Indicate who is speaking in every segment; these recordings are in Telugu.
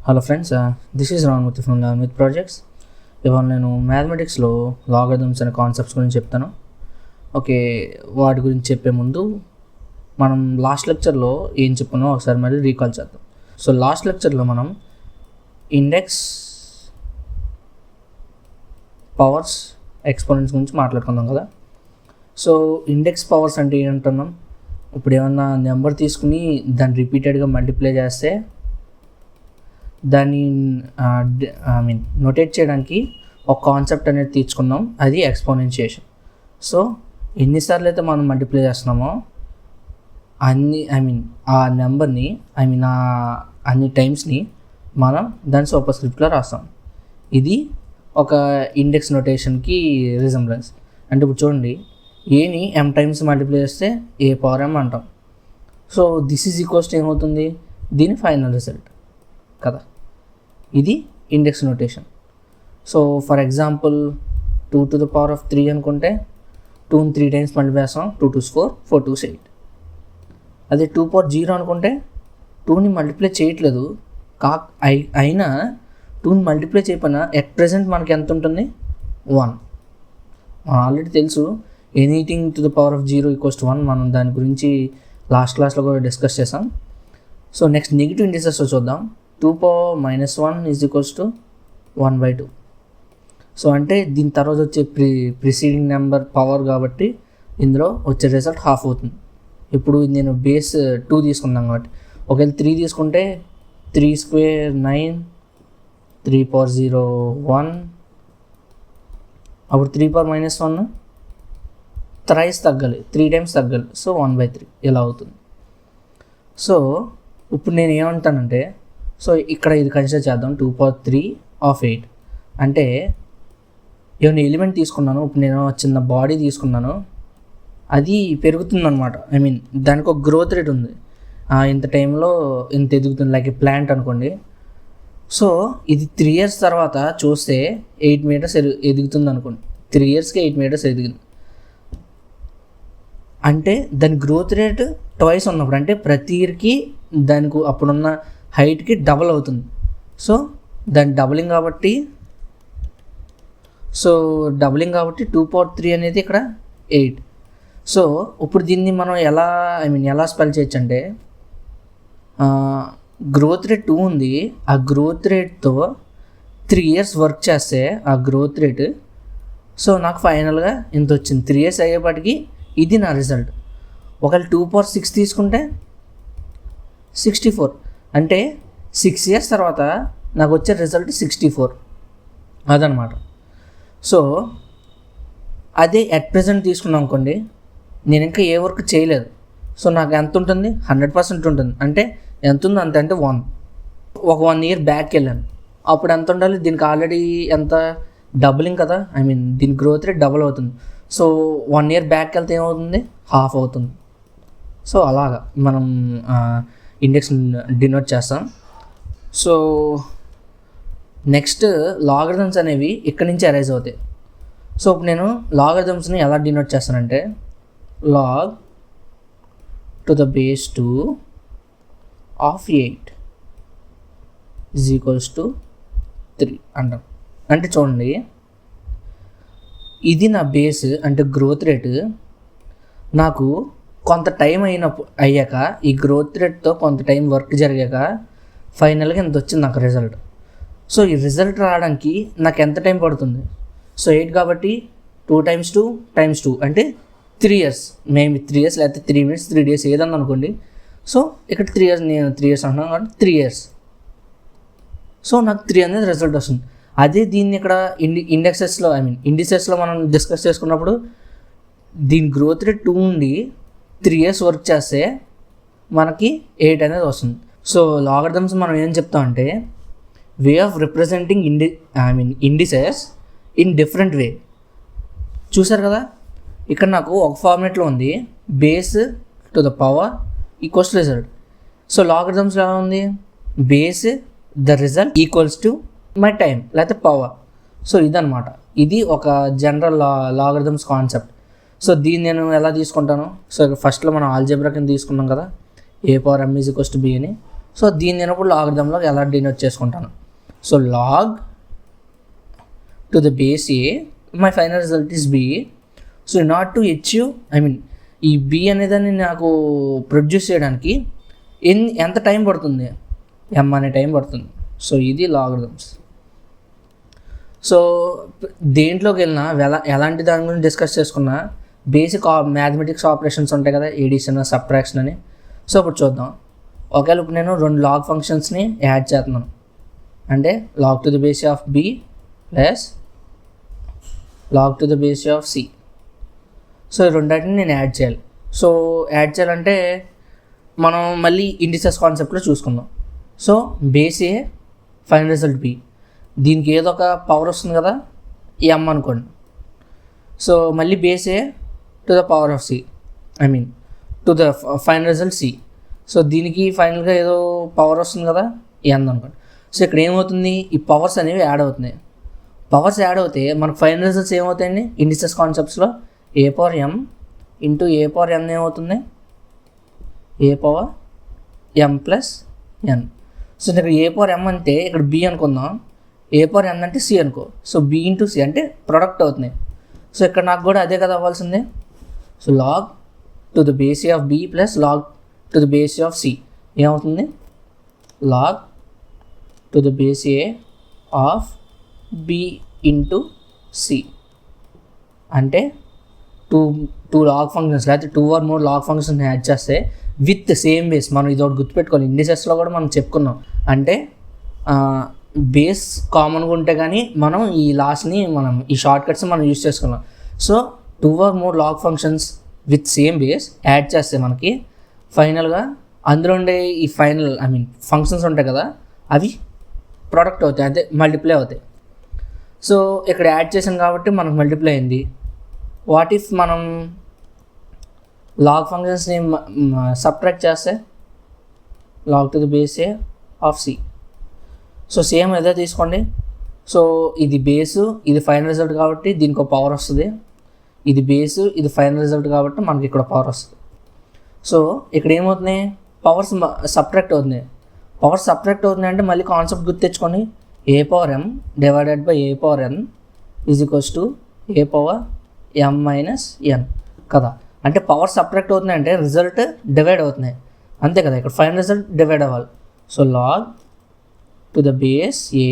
Speaker 1: Hello friends, this is Ramurthy from learn with projects. ఇవాళ నేను మ్యాథమెటిక్స్లో లాగరిథమ్స్ అనే కాన్సెప్ట్స్ గురించి చెప్తాను. ఓకే, వాటి గురించి చెప్పే ముందు మనం లాస్ట్ లెక్చర్లో ఏం చెప్పుకున్నామో ఒకసారి మళ్ళీ రీకాల్ చేద్దాం. సో లాస్ట్ లెక్చర్లో మనం ఇండెక్స్, పవర్స్, ఎక్స్పోనెంట్స్ గురించి మాట్లాడుకుందాం కదా. సో ఇండెక్స్ పవర్స్ అంటే ఏంటన్నాం? ఇప్పుడు ఏమన్నా నెంబర్ తీసుకుని దాన్ని రిపీటెడ్గా మల్టిప్లై చేస్తే దాన్ని నోటేట్ చేయడానికి ఒక కాన్సెప్ట్ అనేది తీసుకున్నాం, అది ఎక్స్పోనెన్షియేషన్. సో ఎన్నిసార్లు అయితే మనం మల్టిప్లై చేస్తున్నామో ఆ నెంబర్ని అన్ని టైమ్స్ని మనం దాని సూపర్ స్క్రిప్ట్లో రాస్తాం. ఇది ఒక ఇండెక్స్ నోటేషన్కి రిజంబ్లెన్స్. అంటే ఇప్పుడు చూడండి, ఏని m టైమ్స్ మల్టిప్లై చేస్తే a పవర్ m అంటాం. So this is equals to ఏమవుతుంది? దీని ఫైనల్ రిజల్ట్ కదా. ఇది index notation. So for example 2 to the power of 3 అనుకుంటే 2ని 3 టైమ్స్ మల్టిప్లై చేస్తాం. 2 2s 4, 4 2s 8. అదే 2 power 0 అనుకుంటే 2ని మల్టిప్లై చేయట్లేదు, అయినా 2ని మల్టిప్లై చేయకపోయినా ఎట్ ప్రెజెంట్ మనకి ఎంత ఉంటుంది? 1. ఆల్రెడీ తెలుసు, anything to the power of 0 equals to 1. మనం దాని గురించి లాస్ట్ క్లాస్లో కూడా డిస్కస్ చేసాం. సో నెక్స్ట్ నెగిటివ్ ఇండిసెస్లో చూద్దాం. 2 power -1 is equals to 1/2. So అంటే దీని తర్వాత వచ్చే ప్రిసీడింగ్ నెంబర్ పవర్ కాబట్టి ఇందులో వచ్చే రిజల్ట్ హాఫ్ అవుతుంది. ఇప్పుడు నేను బేస్ 2 తీసుకున్నాం కాబట్టి, ఒకవేళ 3 తీసుకుంటే 3 square 9, 3 power 0 1, అప్పుడు 3 power -1 థ్రైస్ తగ్గాలి, 3 టైమ్స్ తగ్గాలి. సో 1/3 ఇలా అవుతుంది. సో ఇప్పుడు నేను ఏమంటానంటే, సో ఇక్కడ ఇది కన్సిడర్ చేద్దాం. 2 power 3 of 8 అంటే ఏమైనా ఎలిమెంట్ తీసుకున్నాను. ఇప్పుడు నేను చిన్న బాడీ తీసుకున్నాను, అది పెరుగుతుంది అనమాట. దానికి ఒక గ్రోత్ రేట్ ఉంది. ఇంత టైంలో ఇంత ఎదుగుతుంది, లైక్ ప్లాంట్ అనుకోండి. సో ఇది 3 years తర్వాత చూస్తే 8 meters ఎదుగుతుంది అనుకోండి. 3 yearsకి 8 meters ఎదిగింది అంటే దాని గ్రోత్ రేట్ ట్వైస్ ఉన్నప్పుడు, అంటే ప్రతి ఇయర్కి దానికి అప్పుడున్న హైట్కి డబల్ అవుతుంది. సో దాని డబలింగ్ కాబట్టి 2 power 3 అనేది ఇక్కడ 8. సో ఇప్పుడు దీన్ని మనం ఎలా స్పెల్ చేయొచ్చు అంటే, గ్రోత్ రేట్ 2 ఉంది, ఆ గ్రోత్ రేట్తో 3 years వర్క్ చేస్తే ఆ గ్రోత్ రేట్, సో నాకు ఫైనల్గా ఇంత వచ్చింది. 3 years అయ్యేపటికి ఇది నా రిజల్ట్. ఒకవేళ 2 power 6 తీసుకుంటే 64, అంటే 6 years తర్వాత నాకు వచ్చే రిజల్ట్ 64 అదనమాట. సో అదే ఎట్ ప్రెజెంట్ తీసుకున్నాం అనుకోండి, నేను ఇంకా ఏ వర్క్ చేయలేదు. సో నాకు ఎంత ఉంటుంది? 100% ఉంటుంది. అంటే ఎంత ఉంది అంత, అంటే 1. ఒక 1 year బ్యాక్ వెళ్ళాను, అప్పుడు ఎంత ఉండాలి? దీనికి ఆల్రెడీ ఎంత డబులింగ్ కదా, దీని గ్రోత్ రేట్ డబుల్ అవుతుంది. సో 1 year బ్యాక్ వెళ్తే ఏమవుతుంది? హాఫ్ అవుతుంది. సో అలాగా మనం ఇండెక్స్ డినోట్ చేస్తాం. సో నెక్స్ట్ లాగరిథమ్స్ అనేవి ఇక్కడి నుంచి అరైజ్ అవుతాయి. సో ఇప్పుడు నేను లాగరిథమ్స్ని ఎలా డినోట్ చేస్తానంటే, log to the base 2 of 8 is equals to 3 అంటాం. అంటే చూడండి, ఇది నా బేస్, అంటే గ్రోత్ రేటు. నాకు కొంత టైం అయ్యాక, ఈ గ్రోత్ రేట్తో కొంత టైం వర్క్ జరిగాక ఫైనల్గా ఇంత వచ్చింది నాకు రిజల్ట్. సో ఈ రిజల్ట్ రావడానికి నాకు ఎంత టైం పడుతుంది? సో 8 కాబట్టి 2 times 2 times 2 అంటే 3 years. మేము 3 years లేకపోతే 3 minutes 3 days ఏదన్నా అనుకోండి. సో ఇక్కడ 3 years, నేను 3 years అంటున్నాను కాబట్టి 3 years. సో నాకు 3 అనేది రిజల్ట్ వస్తుంది. అదే దీన్ని ఇక్కడ ఇండిసెస్లో మనం డిస్కస్ చేసుకున్నప్పుడు, దీని గ్రోత్ రేట్ 2 ఉండి 3 years వర్క్ చేస్తే మనకి 8 అనేది వస్తుంది. సో లాగరిథమ్స్ మనం ఏం చెప్తామంటే, way of representing indices in different way. చూసారు కదా, ఇక్కడ నాకు ఒక ఫార్మేట్లో ఉంది, base to the power equals to result. So లాగరిథమ్స్లో ఎలా ఉంది? Base the result equals to my time లేకపోతే పవర్. సో ఇదనమాట, ఇది ఒక జనరల్ లాగరిథమ్స్ కాన్సెప్ట్. సో దీన్ని నేను ఎలా తీసుకుంటాను? సో ఫస్ట్లో మనం ఆల్జీబ్రా కింద తీసుకున్నాం కదా, a power m is equals to b అని. సో దీన్ని నేను లాగరిథంలో ఎలా డినోట్ చేసుకుంటాను. So log to the base A, my final result is B. So not to achieve, ఈ బి అనేదాన్ని నాకు ప్రొడ్యూస్ చేయడానికి ఎంత టైం పడుతుంది, ఎం అనే టైం పడుతుంది. సో ఇది లాగరిథమ్స్. సో దేంట్లోకి వెళ్ళినా ఎలాంటి దాని గురించి డిస్కస్ చేసుకున్నా బేసిక్ మ్యాథమెటిక్స్ ఆపరేషన్స్ ఉంటాయి కదా, ఎడిషన్, సబ్ట్రాక్షన్ అని. సో ఇప్పుడు చూద్దాం. ఒకవేళ ఇప్పుడు నేను 2 లాగ్ ఫంక్షన్స్ని యాడ్ చేస్తున్నాను, అంటే log to the base of B plus log to the base of C. So ఈ రెండింటిని నేను యాడ్ చేయాలి. సో యాడ్ చేయాలంటే మనం మళ్ళీ ఇండిసెస్ కాన్సెప్ట్లో చూసుకుందాం. సో బేస్ ఏ, ఫైనల్ రిజల్ట్ బి, దీనికి ఏదో ఒక పవర్ వస్తుంది కదా, ఎం అనుకోండి. సో మళ్ళీ base A to the power of C, to the final result C. So దీనికి ఫైనల్గా ఏదో పవర్ వస్తుంది కదా, ఎన్ అనుకోండి. సో ఇక్కడ ఏమవుతుంది, ఈ పవర్స్ అనేవి యాడ్ అవుతున్నాయి. పవర్స్ యాడ్ అవుతే మనకు ఫైనల్ రిజల్ట్స్ ఏమవుతాయండి ఇండిసెస్ కాన్సెప్ట్స్లో, ఏ పవర్ ఎం ఇంటూ ఏ పవర్ ఎన్ ఏమవుతుంది, ఏ పవర్ ఎం ప్లస్ ఎన్. సో ఇక్కడ ఏ పవర్ ఎం అంటే ఇక్కడ బి అనుకుందాం, ఏ పవర్ ఎన్ అంటే సి అనుకో. సో బి ఇంటూ సి అంటే ప్రొడక్ట్ అవుతున్నాయి. సో ఇక్కడ నాకు కూడా అదే కదా అవ్వాల్సిందే. So log to the base of B plus log to the base of C ఏమవుతుంది, log to the base A of B into C. అంటే టూ లాగ్ ఫంక్షన్స్ లేకపోతే 2 or more log functions add చేస్తే విత్ సేమ్ బేస్. మనం ఇది ఒకటి గుర్తుపెట్టుకోవాలి, ఇండిసెస్లో కూడా మనం చెప్పుకున్నాం. అంటే బేస్ కామన్గా ఉంటే కానీ మనం ఈ లాస్ట్ని ఈ షార్ట్ కట్స్ మనం యూజ్ చేసుకున్నాం. So 2 or more log functions with same base add చేస్తే మనకి ఫైనల్గా అందులో ఉండే ఈ ఫైనల్ ఫంక్షన్స్ ఉంటాయి కదా, అవి ప్రొడక్ట్ అవుతాయి, అదే మల్టిప్లై అవుతాయి. సో ఇక్కడ యాడ్ చేసాం కాబట్టి మనకు మల్టిప్లై అయింది. వాట్ ఇఫ్ మనం లాగ్ ఫంక్షన్స్ని సబ్ట్రాక్ట్ చేస్తే, log to the base A of C. So same అదే తీసుకోండి. సో ఇది బేసు, ఇది ఫైనల్ రిజల్ట్ కాబట్టి దీనికి ఒక పవర్ వస్తుంది. ఇది బేసు, ఇది ఫైనల్ రిజల్ట్ కాబట్టి మనకి ఇక్కడ పవర్ వస్తుంది. సో ఇక్కడ ఏమవుతుంది, పవర్స్ సబ్ట్రాక్ట్ అవుతుంది. పవర్ సబ్ట్రాక్ట్ అవుతుంది అంటే మళ్ళీ కాన్సెప్ట్ గుర్తు తెచ్చుకొని, A power M divided by A power N is equals to A power M minus N కదా. అంటే పవర్ సబ్ట్రాక్ట్ అవుతుంది అంటే రిజల్ట్ డివైడ్ అవుతున్నాయి, అంతే కదా. ఇక్కడ ఫైనల్ రిజల్ట్ డివైడ్ అవ్వాలి. So log to the base A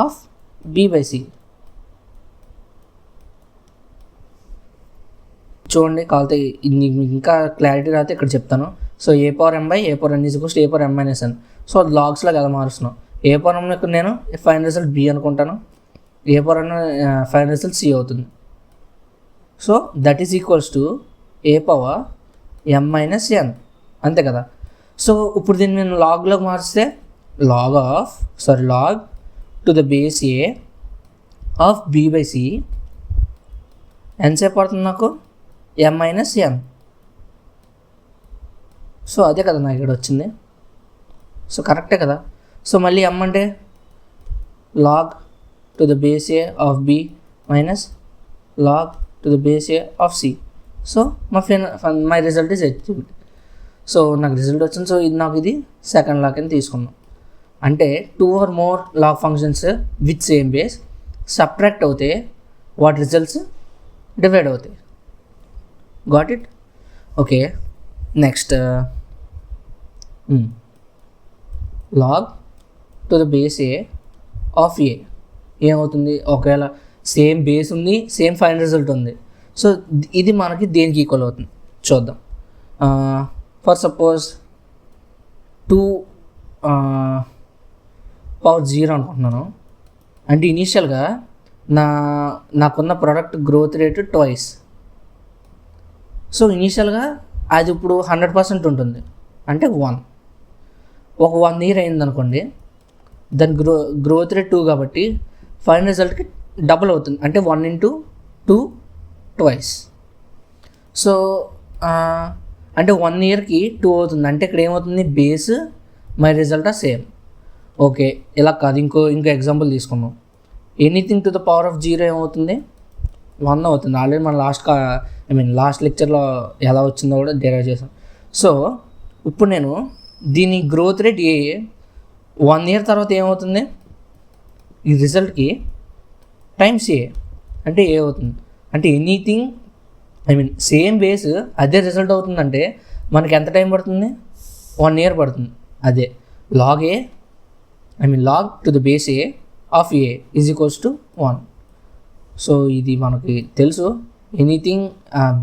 Speaker 1: of B by C. చూడండి, కాకపోతే మీకు ఇంకా క్లారిటీ రాతే ఇక్కడ చెప్తాను. So A power M by A power N is equals to A power M minus N. So అది లాగ్స్లాగా ఎలా మారుస్తున్నాం. ఏ పవర్ ఎం ఇక్కడ నేను ఫైనల్ రిజల్ట్ బి అనుకుంటాను, A power N final result C అవుతుంది. So that is equals to A power M minus N, అంతే కదా. సో ఇప్పుడు దీన్ని నేను లాగ్లోకి మార్చితే log to the base A of B by C ఎంతసేపు పడుతుంది నాకు, ఎం మైనస్ ఎన్. సో అదే కదా నాకు ఇక్కడ వచ్చింది. సో కరెక్టే కదా. సో మళ్ళీ ఎం అంటే log to the base A of B minus log to the base A of C. So my result is achieved. So నాకు రిజల్ట్ వచ్చింది. సో ఇది నాకు ఇది సెకండ్ లాగ్ అని తీసుకున్నాం. అంటే 2 or more log functions with same base subtract అవుతే వాటి రిజల్ట్స్ డివైడ్ అవుతాయి. Got it? Okay, next log to the base A of A ఏమవుతుంది, ఒకవేళ సేమ్ బేస్ ఉంది, సేమ్ ఫైనల్ రిజల్ట్ ఉంది. సో ఇది మనకి దేనికి ఈక్వల్ అవుతుంది చూద్దాం. ఫర్ సపోజ్ 2 పవర్ 0 అనుకుంటున్నాను. అంటే ఇనీషియల్గా నాకున్న product growth rate 2x. So ఇనీషియల్గా అది ఇప్పుడు 100% ఉంటుంది, అంటే 1. ఒక 1 year అయింది అనుకోండి, దాని గ్రోత్ రేట్ 2 కాబట్టి ఫైనల్ రిజల్ట్కి డబుల్ అవుతుంది, అంటే 1 into 2 2x. సో అంటే 1 yearకి 2 అవుతుంది. అంటే ఇక్కడ ఏమవుతుంది, base my result are same. Okay, ఇలా కాదు, ఇంకో ఎగ్జాంపుల్ తీసుకున్నాం. Anything to the power of 0 ఏమవుతుంది, 1 అవుతుంది. ఆల్రెడీ మనం లాస్ట్ లెక్చర్లో ఎలా వచ్చిందో కూడా డెరైవ్ చేసాం. సో ఇప్పుడు నేను దీని గ్రోత్ రేట్ ఏ, 1 year తర్వాత ఏమవుతుంది, ఈ రిజల్ట్కి టైమ్స్ ఏ అంటే ఏ అవుతుంది. అంటే ఎనీథింగ్ సేమ్ బేస్ అదే రిజల్ట్ అవుతుందంటే మనకి ఎంత టైం పడుతుంది, 1 year పడుతుంది. అదే log A log to the base A of A is equals to 1. So ఇది మనకి తెలుసు, ఎనీథింగ్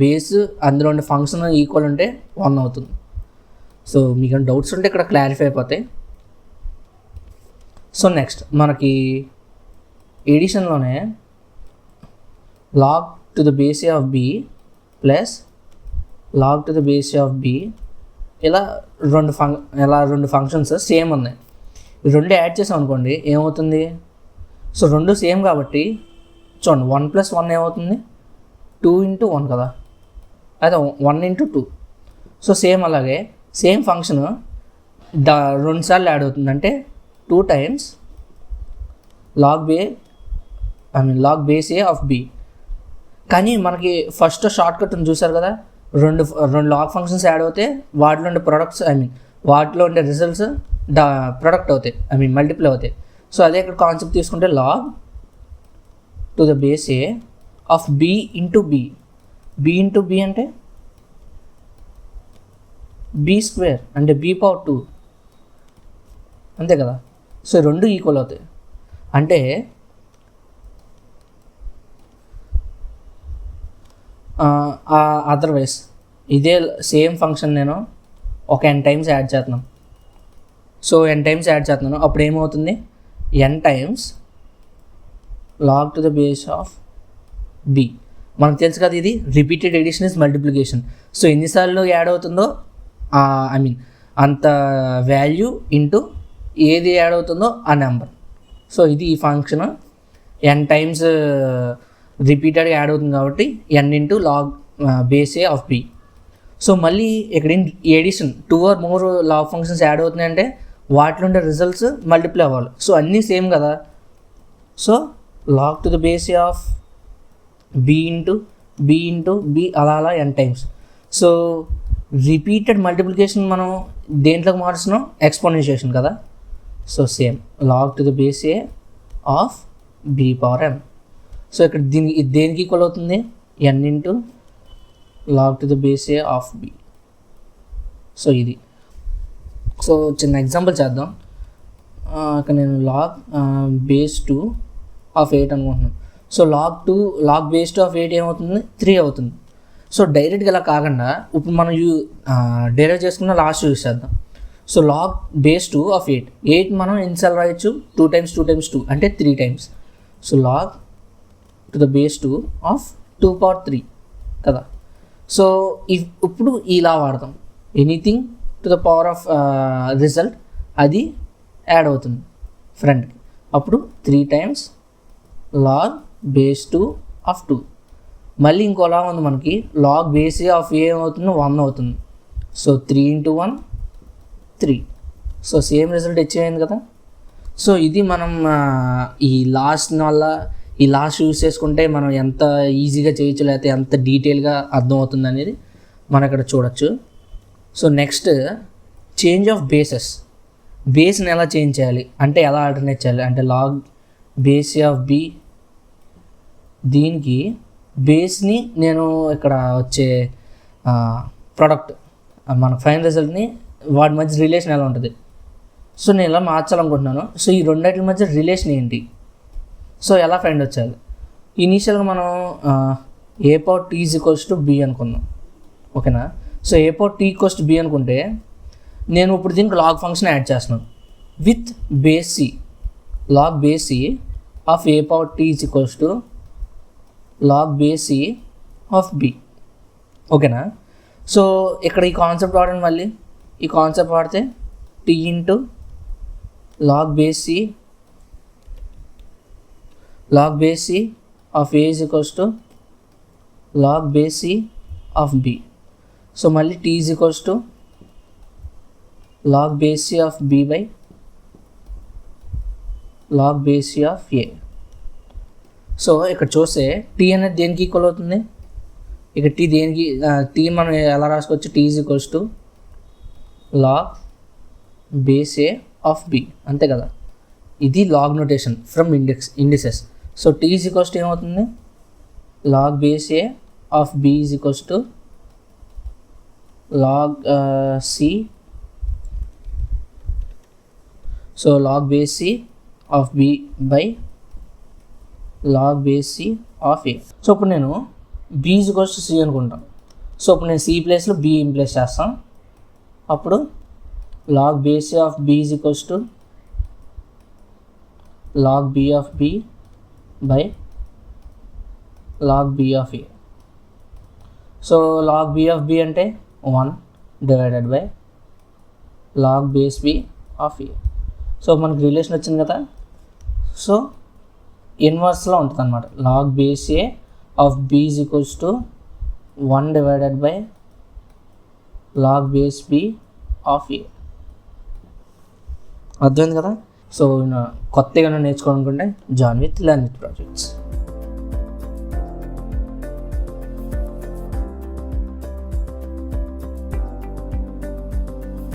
Speaker 1: బేస్ అందులో ఉండే ఫంక్షన్ ఈక్వల్ ఉంటే 1 అవుతుంది. సో మీకు డౌట్స్ ఉంటే ఇక్కడ క్లారిఫై అయిపోతాయి. సో నెక్స్ట్ మనకి ఎడిషన్లోనే log to the base A of B plus log to the base A of B ఇలా రెండు ఫంక్షన్స్ సేమ్ ఉన్నాయి. ఈ రెండు యాడ్ చేసాం అనుకోండి ఏమవుతుంది, సో రెండు సేమ్ కాబట్టి చూడండి 1 + 1 ఏమవుతుంది, 2 × 1 కదా, అదే 1 × 2. సో సేమ్ అలాగే సేమ్ ఫంక్షన్ రెండు సార్లు యాడ్ అవుతుంది అంటే 2 times log base A of B. కానీ మనకి ఫస్ట్ షార్ట్ కట్ చూసారు కదా, రెండు లాగ్ ఫంక్షన్స్ యాడ్ అవుతాయి, వాటిలో ఉండే ప్రొడక్ట్స్ వాటిలో ఉండే రిజల్ట్స్ ప్రొడక్ట్ అవుతాయి, మల్టిప్లై అవుతాయి. సో అదే ఇక్కడ కాన్సెప్ట్ తీసుకుంటే log to the base A of B into B. B into B అంటే b² అంటే b⁴2 అంతే కదా. సో రెండు ఈక్వల్ అవుతాయి. అంటే అదర్వైజ్ ఇదే సేమ్ ఫంక్షన్ నేను ఒక n times యాడ్ చేస్తున్నాను. సో n times యాడ్ చేస్తున్నాను, అప్పుడు ఏమవుతుంది, n times log to the base of B. మనకు తెలుసు కదా, ఇది repeated addition is multiplication. So ఎన్నిసార్లు యాడ్ అవుతుందో అంత వాల్యూ ఇంటూ ఏది యాడ్ అవుతుందో ఆ నెంబర్. సో ఇది ఈ ఫంక్షన్ n times రిపీటెడ్గా యాడ్ అవుతుంది కాబట్టి n × log base A of B. So మళ్ళీ ఇక్కడ addition 2 or more log functions add అవుతున్నాయంటే వాటిలో ఉండే రిజల్ట్స్ మల్టిప్లై అవ్వాలి. సో అన్నీ సేమ్ కదా. So log to the base A of B into B అలా n times. So repeated multiplication మనం దేంట్లోకి మారుస్తున్నాం, ఎక్స్పోనెన్షియేషన్ కదా. So same log to the base A of b⁴n. So ఇక్కడ దేనికి ఈక్వల్ అవుతుంది, n × log to the base A of B. So ఇది. సో చిన్న ఎగ్జాంపుల్ చేద్దాం. ఇక్కడ నేను లాగ్ బేస్ 2 ఆఫ్ 8 అనుకుంటున్నాను. సో లాగ్ బేస్ 2 ఆఫ్ 8 ఏమవుతుంది, 3 అవుతుంది. సో డైరెక్ట్గా ఇలా కాకుండా ఇప్పుడు మనం డెరైవ్ చేసుకున్న లాస్ట్ యూజ్ చేద్దాం. సో లాగ్ బేస్ 2 ఆఫ్ 8 మనం ఎన్నిసార్లు రాయొచ్చు, 2 times 2 times 2 అంటే 3 times. So log to the base 2 of 2⁴3 కదా. సో ఇప్పుడు ఇలా వాడతాం, anything to the power of result అది యాడ్ అవుతుంది ఫ్రంట్కి. అప్పుడు 3 times లాగ్ బేస్ 2 ఆఫ్ 2. మళ్ళీ ఇంకోలా ఉంది మనకి, log base A of A ఏమవుతుంది, 1 అవుతుంది. సో 3 × 1 3. సో సేమ్ రిజల్ట్ వచ్చేయింది కదా. సో ఇది మనం ఈ లాస్ట్ యూస్ చేసుకుంటే మనం ఎంత ఈజీగా చేయొచ్చు, లేకపోతే ఎంత డీటెయిల్గా అర్థమవుతుంది అనేది మనం ఇక్కడ చూడొచ్చు. సో నెక్స్ట్ చేంజ్ ఆఫ్ బేస్ని ఎలా చేంజ్ చేయాలి అంటే ఎలా ఆల్టర్నేట్ చేయాలి అంటే log base A of B, దీనికి బేస్ని నేను ఇక్కడ వచ్చే ప్రోడక్ట్ మన ఫైనల్ రిజల్ట్ని వాటి మధ్య రిలేషన్ ఎలా ఉంటుంది, సో నేను ఇలా మార్చాలనుకుంటున్నాను. సో ఈ రెండింటి మధ్య రిలేషన్ ఏంటి, సో ఎలా ఫైండ్ వచ్చేయాలి. ఇనీషియల్గా మనం a⁴t = b అనుకుందాం, ఓకేనా. సో a⁴t = b అనుకుంటే నేను ఇప్పుడు దీనికి లాగ్ ఫంక్షన్ యాడ్ చేస్తున్నాను with base c. Log base c of a⁴t = log base c of b, ఓకేనా. సో ఇక్కడ ఈ కాన్సెప్ట్ వాడండి, మళ్ళీ ఈ కాన్సెప్ట్ వాడితే t × log base c of a = log base c of b. So మళ్ళీ t = log base c of b by log base c of a. So ఇక్కడ చూస్తే t అనేది దేనికి ఈక్వల్ అవుతుంది, ఇక t మనం ఎలా రాసుకోవచ్చు, t = log base A of B, అంతే కదా. ఇది log notation from indices. So T is equals to ఏమవుతుంది, log base A of B is equals to log C. So log base C of B by log base C of A. So ఇప్పుడు నేను B is equals to C అనుకుంటాను. సో ఇప్పుడు నేను సి ప్లేస్లో బి ఇంప్లేస్ చేస్తాను. అప్పుడు log base A of B is equals to log B of B by log B of A. So log B of B అంటే 1 divided by log base B of A. So మనకి రిలేషన్ వచ్చింది కదా. సో ఇన్వర్స్లో ఉంటుంది అనమాట. Log base A of B is equals to 1 divided by log base B of A. అర్థమైంది కదా. సో కొత్తగా నేర్చుకోవాలనుకుంటే join with learn with projects.